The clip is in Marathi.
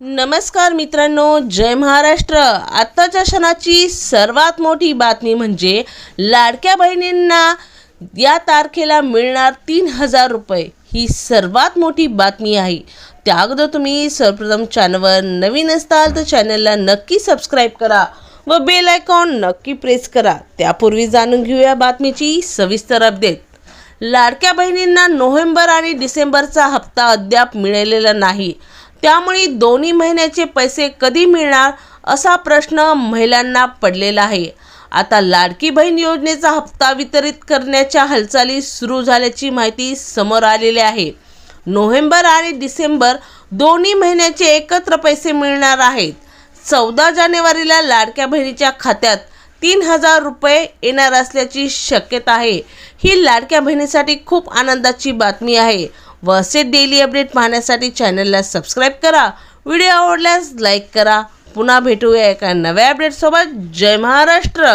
नमस्कार मित्रांनो, जय महाराष्ट्र। आत्ताच्या क्षणाची सर्वात मोठी बातमी म्हणजे लाडक्या बहिणींना या तारखेला मिळणार 3000 रुपये। ही सर्वात मोठी बातमी आहे। त्या अगोदर तुम्ही सर्वप्रथम चॅनलवर नवीन असाल तर चॅनलला नक्की सबस्क्राइब करा व बेल आयकॉन नक्की प्रेस करा। त्यापूर्वी जाणून घेऊया बातमीची सविस्तर अपडेट। लाडक्या बहिणींना नोव्हेंबर आणि डिसेंबरचा हप्ता अद्याप मिळालेला नाही, त्यामुळे दोन्ही महिन्याचे पैसे कधी मिळणार असा प्रश्न महिलांना पडलेला आहे। आता लाडकी बहीण योजनेचा हप्ता वितरित करण्याच्या हालचाली सुरू झाल्याची माहिती समोर आलेली आहे। नोव्हेंबर आणि डिसेंबर दोन्ही महिन्याचे एकत्र पैसे मिळणार आहेत। 14 जानेवारीला लाडक्या बहिणीच्या खात्यात 3000 रुपये येणार असल्याची शक्यता आहे। ही लाडक्या बहिणीसाठी खूप आनंदाची बातमी आहे। व असे डेली अपडेट पाहण्यासाठी चॅनलला सबस्क्राइब करा। व्हिडिओ आवडल्यास लाईक करा। पुन्हा भेटूया एका नव्या अपडेट सोबत। जय महाराष्ट्र।